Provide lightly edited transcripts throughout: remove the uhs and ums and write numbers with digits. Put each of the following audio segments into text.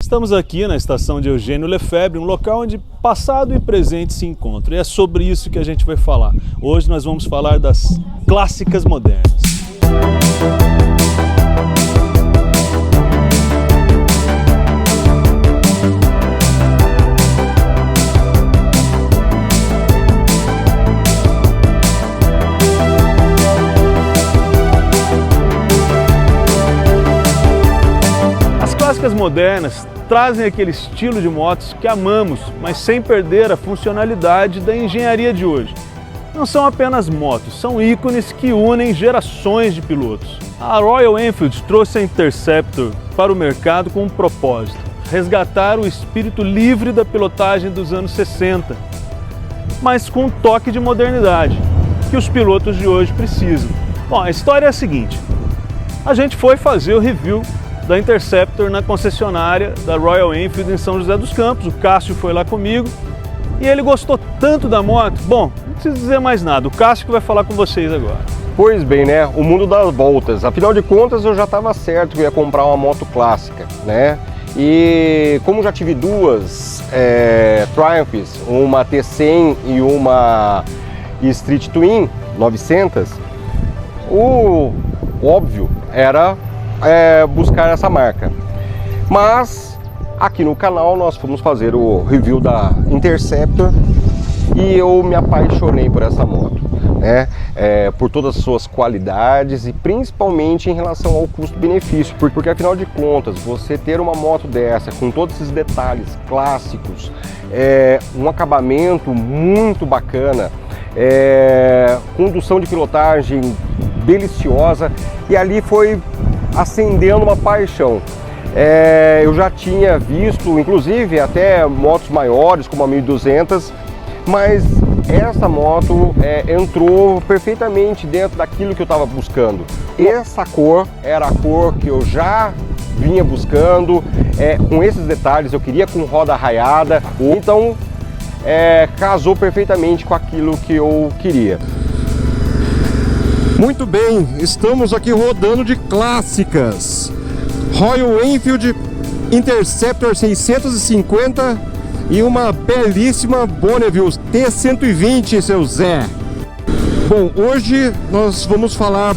Estamos aqui na estação de Eugênio Lefebvre, um local onde passado e presente se encontram. E é sobre isso que a gente vai falar. Hoje nós vamos falar das clássicas modernas. As clássicas modernas trazem aquele estilo de motos que amamos, mas sem perder a funcionalidade da engenharia de hoje. Não são apenas motos, são ícones que unem gerações de pilotos. A Royal Enfield trouxe a Interceptor para o mercado com um propósito: resgatar o espírito livre da pilotagem dos anos 60, mas com um toque de modernidade que os pilotos de hoje precisam. Bom, a história é a seguinte: a gente foi fazer o review da Interceptor na concessionária da Royal Enfield em São José dos Campos. O Cássio foi lá comigo e ele gostou tanto da moto. Bom, não preciso dizer mais nada, o Cássio que vai falar com vocês agora. Pois bem, né? O mundo dá voltas. Afinal de contas, eu já estava certo que eu ia comprar uma moto clássica, né? E como já tive duas Triumphs, uma T100 e uma Street Twin 900, o óbvio era buscar essa marca. Mas aqui no canal nós fomos fazer o review da Interceptor e eu me apaixonei por essa moto, né? Por todas as suas qualidades e principalmente em relação ao custo-benefício, porque afinal de contas você ter uma moto dessa com todos esses detalhes clássicos, um acabamento muito bacana, condução de pilotagem deliciosa, e ali foi acendendo uma paixão. Eu já tinha visto, inclusive, até motos maiores, como a 1200, mas essa moto entrou perfeitamente dentro daquilo que eu estava buscando. Essa cor era a cor que eu já vinha buscando, com esses detalhes, eu queria com roda raiada, então casou perfeitamente com aquilo que eu queria. Muito bem, estamos aqui rodando de clássicas. Royal Enfield Interceptor 650 e uma belíssima Bonneville T120, seu Zé. Bom, hoje nós vamos falar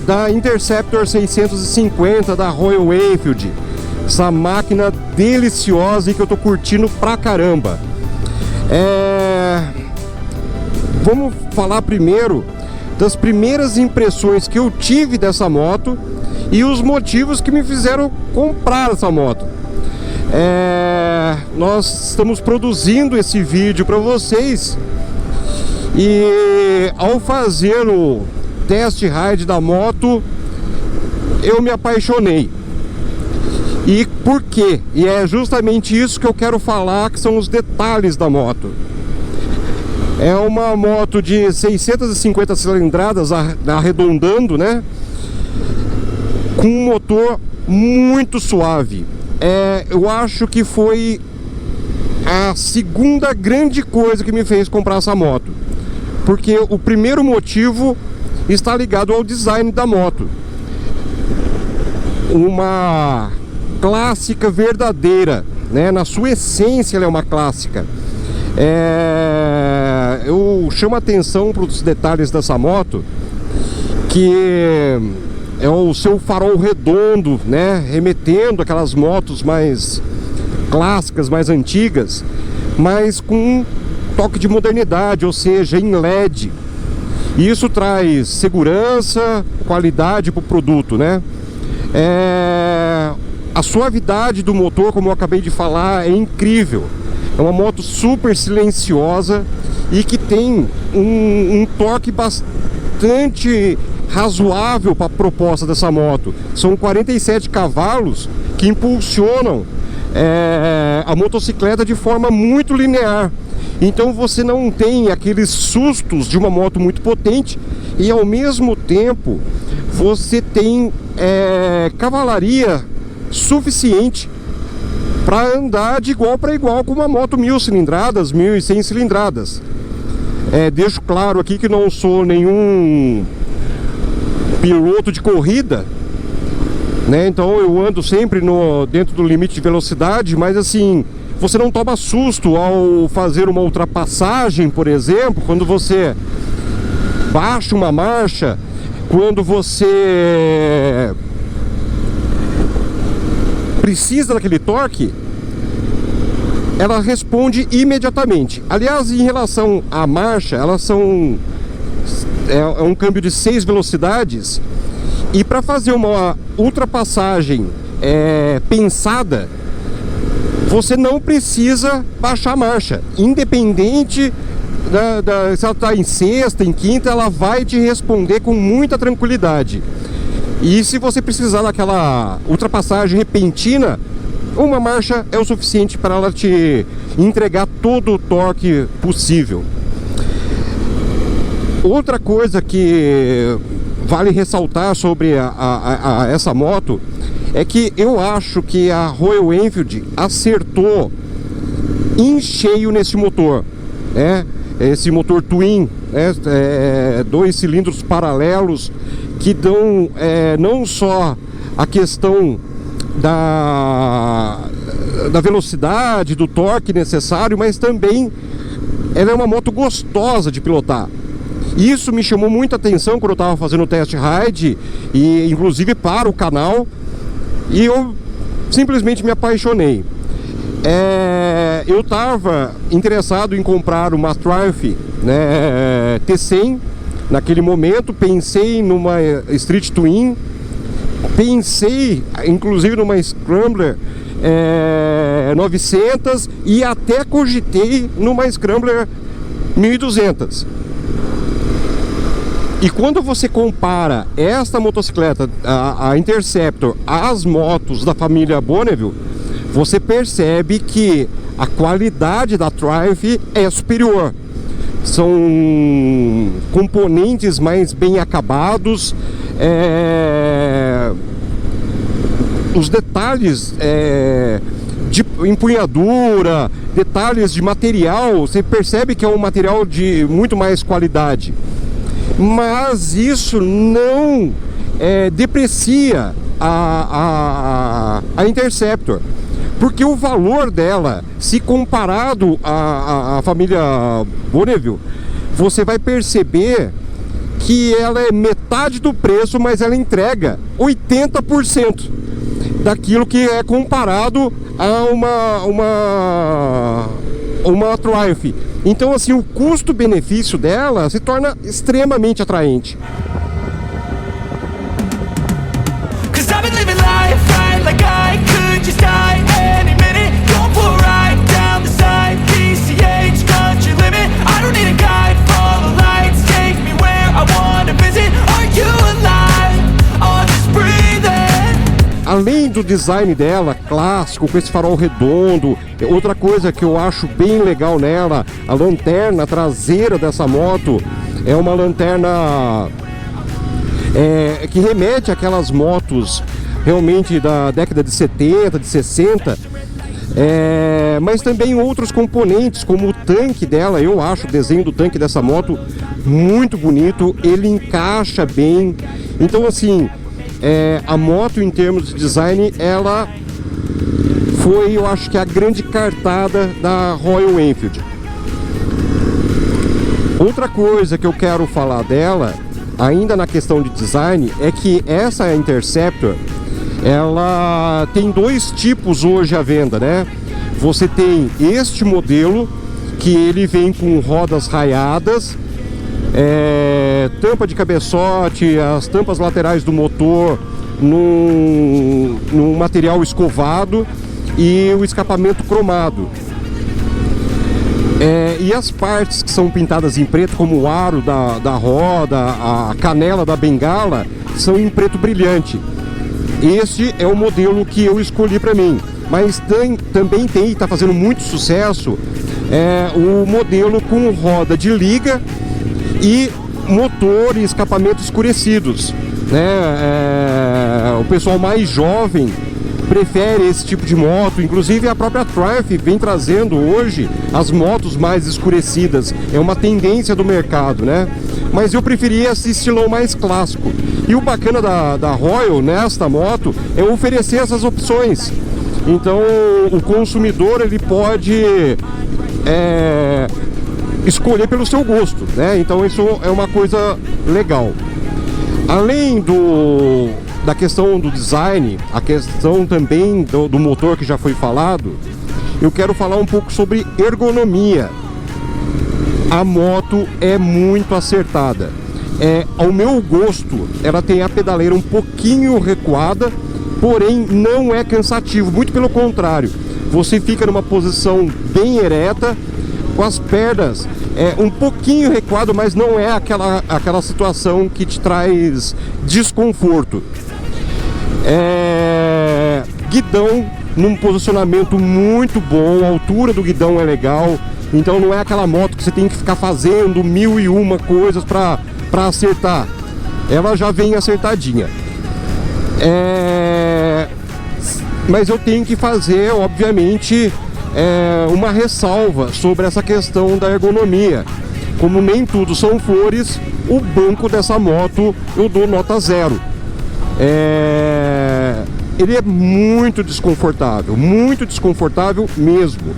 da Interceptor 650 da Royal Enfield. Essa máquina deliciosa e que eu tô curtindo pra caramba. Vamos falar primeiro das primeiras impressões que eu tive dessa moto e os motivos que me fizeram comprar essa moto. Nós estamos produzindo esse vídeo para vocês e ao fazer o test ride da moto eu me apaixonei. E por quê? E é justamente isso que eu quero falar, que são os detalhes da moto. É uma moto de 650 cilindradas, arredondando, né? Com um motor muito suave. Eu acho que foi a segunda grande coisa que me fez comprar essa moto. Porque o primeiro motivo está ligado ao design da moto. Uma clássica verdadeira, né? Na sua essência ela é uma clássica. Eu chamo a atenção para os detalhes dessa moto, que é o seu farol redondo, né, remetendo aquelas motos mais clássicas, mais antigas, mas com um toque de modernidade, ou seja, em LED. E isso traz segurança, qualidade para o produto, né? A suavidade do motor, como eu acabei de falar, é incrível. É uma moto super silenciosa e que tem um torque bastante razoável para a proposta dessa moto. São 47 cavalos que impulsionam a motocicleta de forma muito linear. Então você não tem aqueles sustos de uma moto muito potente e ao mesmo tempo você tem cavalaria suficiente para andar de igual para igual com uma moto 1000 cilindradas, 1100 cilindradas. Deixo claro aqui que não sou nenhum piloto de corrida, né? Então eu ando sempre dentro do limite de velocidade, mas assim, você não toma susto ao fazer uma ultrapassagem, por exemplo, quando você baixa uma marcha, quando você precisa daquele torque, ela responde imediatamente. Aliás, em relação à marcha, elas são é um câmbio de 6 velocidades, e para fazer uma ultrapassagem pensada, você não precisa baixar a marcha, independente se ela está em sexta, em quinta, ela vai te responder com muita tranquilidade. E se você precisar daquela ultrapassagem repentina, uma marcha é o suficiente para ela te entregar todo o torque possível. Outra coisa que vale ressaltar sobre essa moto é que eu acho que a Royal Enfield acertou em cheio nesse motor, né? Esse motor Twin, né? 2 cilindros paralelos que dão não só a questão da velocidade, do torque necessário, mas também ela é uma moto gostosa de pilotar. Isso me chamou muita atenção quando eu estava fazendo o test ride, e inclusive para o canal, e eu simplesmente me apaixonei. Eu estava interessado em comprar uma Triumph, né, T100 naquele momento, pensei numa Street Twin, pensei inclusive numa Scrambler 900 e até cogitei numa Scrambler 1200. E quando você compara esta motocicleta, a Interceptor, às motos da família Bonneville, você percebe que a qualidade da Triumph é superior. São componentes mais bem acabados, os detalhes de empunhadura, detalhes de material, você percebe que é um material de muito mais qualidade. Mas isso não deprecia a Interceptor, porque o valor dela, se comparado à família Bonneville, você vai perceber que ela é metade do preço, mas ela entrega 80% daquilo que é comparado a uma Triumph. Então, assim, o custo-benefício dela se torna extremamente atraente. Além do design dela, clássico, com esse farol redondo, outra coisa que eu acho bem legal nela, a lanterna traseira dessa moto é uma lanterna que remete àquelas motos realmente da década de 70, de 60, mas também outros componentes, como o tanque dela. Eu acho o desenho do tanque dessa moto muito bonito, ele encaixa bem. Então, assim, a moto, em termos de design, ela foi, eu acho que, a grande cartada da Royal Enfield. Outra coisa que eu quero falar dela, ainda na questão de design, é que essa Interceptor, ela tem 2 tipos hoje à venda, né? Você tem este modelo, que ele vem com rodas raiadas, tampa de cabeçote, as tampas laterais do motor num material escovado e o escapamento cromado. E as partes que são pintadas em preto, como o aro da roda, a canela da bengala, são em preto brilhante. Este é o modelo que eu escolhi para mim. Mas também está fazendo muito sucesso o modelo com roda de liga e motor e escapamento escurecidos, né? O pessoal mais jovem prefere esse tipo de moto. Inclusive a própria Triumph vem trazendo hoje as motos mais escurecidas. É uma tendência do mercado, né? Mas eu preferia esse estilão mais clássico. E o bacana da Royal nesta moto é oferecer essas opções. Então o consumidor ele pode escolher pelo seu gosto, né? Então isso é uma coisa legal. Além da questão do design, a questão também do motor que já foi falado, eu quero falar um pouco sobre ergonomia. A moto é muito acertada. Ao meu gosto, ela tem a pedaleira um pouquinho recuada, porém não é cansativo, muito pelo contrário. Você fica numa posição bem ereta, com as pernas um pouquinho recuado, mas não é aquela situação que te traz desconforto. Guidão num posicionamento muito bom, a altura do guidão é legal, então não é aquela moto que você tem que ficar fazendo 1001 coisas para acertar. Ela já vem acertadinha. Mas eu tenho que fazer, obviamente, uma ressalva sobre essa questão da ergonomia. Como nem tudo são flores, o banco dessa moto eu dou nota 0. Ele é muito desconfortável mesmo.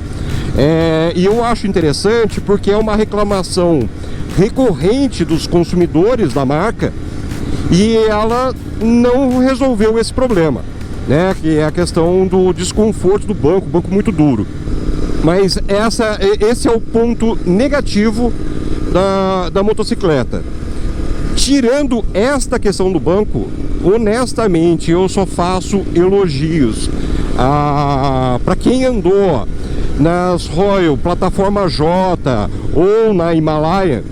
E eu acho interessante porque é uma reclamação recorrente dos consumidores da marca e ela não resolveu esse problema, né? Que é a questão do desconforto do banco, banco muito duro. Mas esse é o ponto negativo da motocicleta. Tirando esta questão do banco, honestamente eu só faço elogios para quem andou nas Royal, plataforma J ou na Himalaia.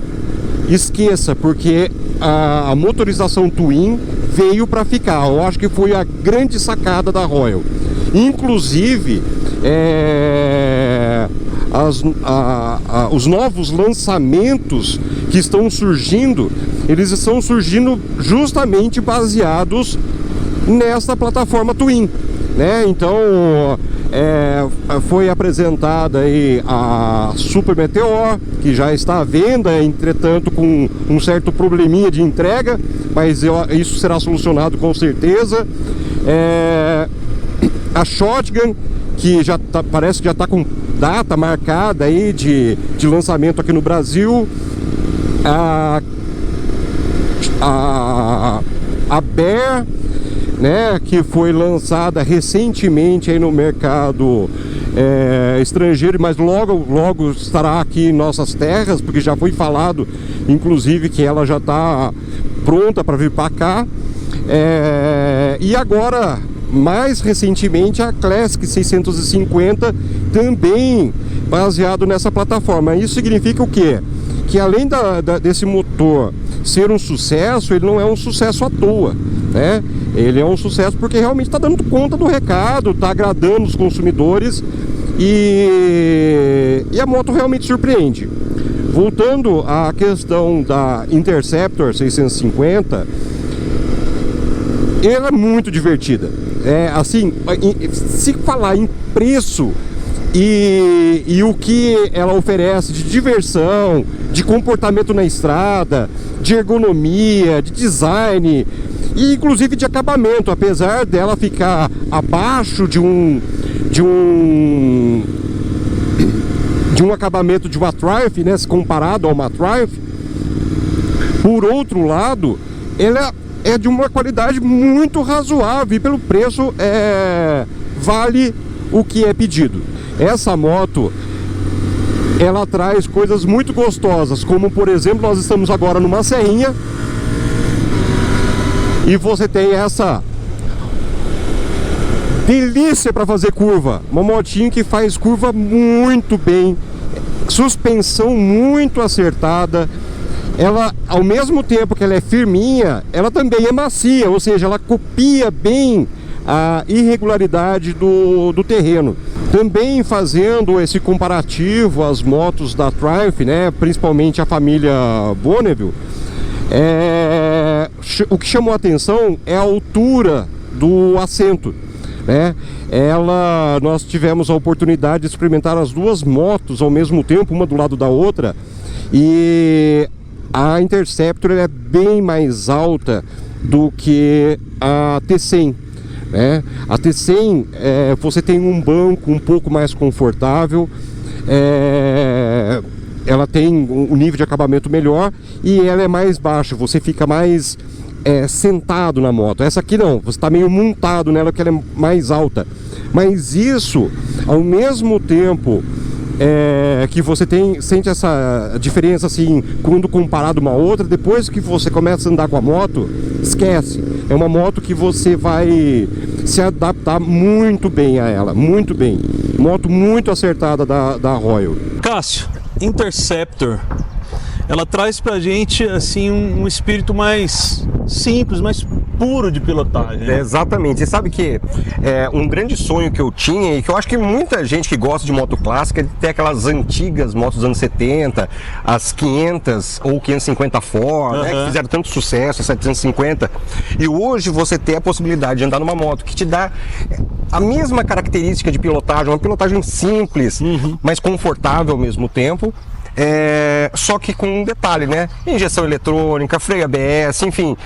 Esqueça, porque a motorização Twin veio para ficar. Eu acho que foi a grande sacada da Royal. Inclusive os novos lançamentos que estão surgindo, eles estão surgindo justamente baseados nessa plataforma Twin, né? Então foi apresentada aí a Super Meteor, que já está à venda, entretanto com um certo probleminha de entrega, mas isso será solucionado com certeza. A Shotgun, que parece que já está com data marcada aí de lançamento aqui no Brasil. A Bear, né, que foi lançada recentemente aí no mercado estrangeiro, mas logo estará aqui em nossas terras, porque já foi falado, inclusive, que ela já está pronta para vir para cá. E agora, mais recentemente, a Classic 650, também baseado nessa plataforma. Isso significa o quê? Que além desse motor ser um sucesso, ele não é um sucesso à toa, né? Ele é um sucesso porque realmente está dando conta do recado, está agradando os consumidores e a moto realmente surpreende. Voltando à questão da Interceptor 650, ela é muito divertida. Assim, se falar em preço e o que ela oferece de diversão, de comportamento na estrada, de ergonomia, de design e inclusive de acabamento, apesar dela ficar abaixo de um acabamento de uma Triumph, né, se comparado a uma Triumph. Por outro lado, ela é de uma qualidade muito razoável e pelo preço vale o que é pedido. Essa moto, ela traz coisas muito gostosas, como por exemplo, nós estamos agora numa serrinha e você tem essa delícia para fazer curva, uma motinha que faz curva muito bem, suspensão muito acertada. Ela, ao mesmo tempo que ela é firminha, ela também é macia, ou seja, ela copia bem a irregularidade do terreno. Também fazendo esse comparativo às motos da Triumph, né, principalmente a família Bonneville, o que chamou a atenção é a altura do assento. né? Nós tivemos a oportunidade de experimentar as duas motos ao mesmo tempo, uma do lado da outra, e a Interceptor é bem mais alta do que a T100, né? A T100, você tem um banco um pouco mais confortável, ela tem um nível de acabamento melhor e ela é mais baixa, você fica mais sentado na moto. Essa aqui não, você está meio montado nela, que ela é mais alta. Mas isso, ao mesmo tempo que você sente essa diferença assim, quando comparado uma outra, depois que você começa a andar com a moto, esquece. É uma moto que você vai se adaptar muito bem a ela, muito bem. Moto muito acertada da Royal. Cássio, Interceptor, ela traz pra gente assim um espírito mais simples, mais puro de pilotagem, né? Exatamente. Você sabe que um grande sonho que eu tinha, e que eu acho que muita gente que gosta de moto clássica, é de ter aquelas antigas motos dos anos 70, as 500 ou 550 Ford, né, que fizeram tanto sucesso, a 750. E hoje você tem a possibilidade de andar numa moto que te dá a mesma característica de pilotagem, uma pilotagem simples, mas confortável ao mesmo tempo. Só que com um detalhe, né? Injeção eletrônica, freio ABS, enfim,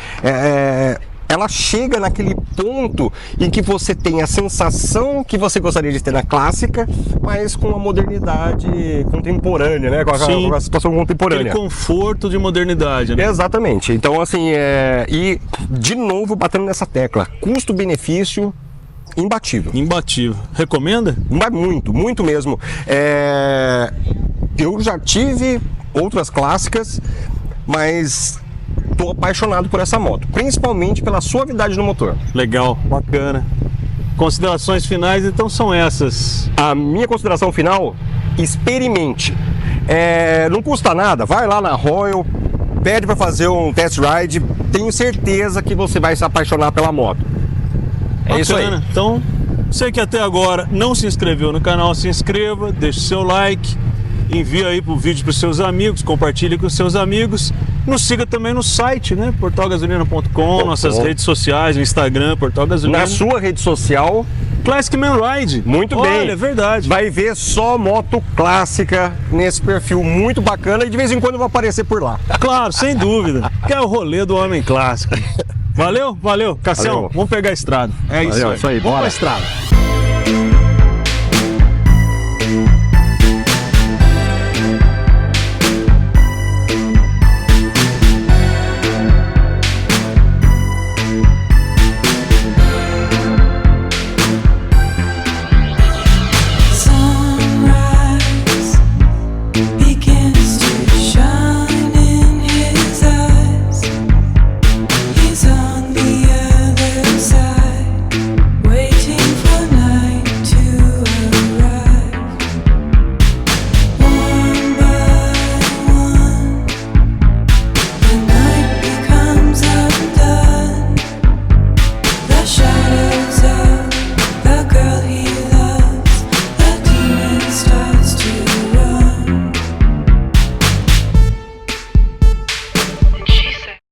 ela chega naquele ponto em que você tem a sensação que você gostaria de ter na clássica, mas com a modernidade contemporânea, né? Com a situação contemporânea. Aquele conforto de modernidade, né? Exatamente. Então, assim, e de novo batendo nessa tecla, custo-benefício imbatível. Imbatível. Recomenda? Mas muito, muito mesmo. Eu já tive outras clássicas, mas estou apaixonado por essa moto, principalmente pela suavidade no motor. Legal, bacana. Considerações finais então são essas. A minha consideração final, experimente. Não custa nada, vai lá na Royal, pede para fazer um test ride, tenho certeza que você vai se apaixonar pela moto. Bacana. Isso aí. Então, você que até agora não se inscreveu no canal, se inscreva, deixe seu like, envia aí o vídeo para os seus amigos, compartilhe com os seus amigos. Nos siga também no site, né? portalgasolina.com, nossas redes sociais, no Instagram, Portal Gasolina. Na sua rede social, Classic Man Ride. Muito bem. Olha, é verdade. Vai ver só moto clássica nesse perfil muito bacana e de vez em quando eu vou aparecer por lá. Claro, sem dúvida. Que é o rolê do homem clássico. Valeu? Valeu. Cassião, vamos pegar a estrada. É isso aí. Isso aí, vamos bora. pra estrada.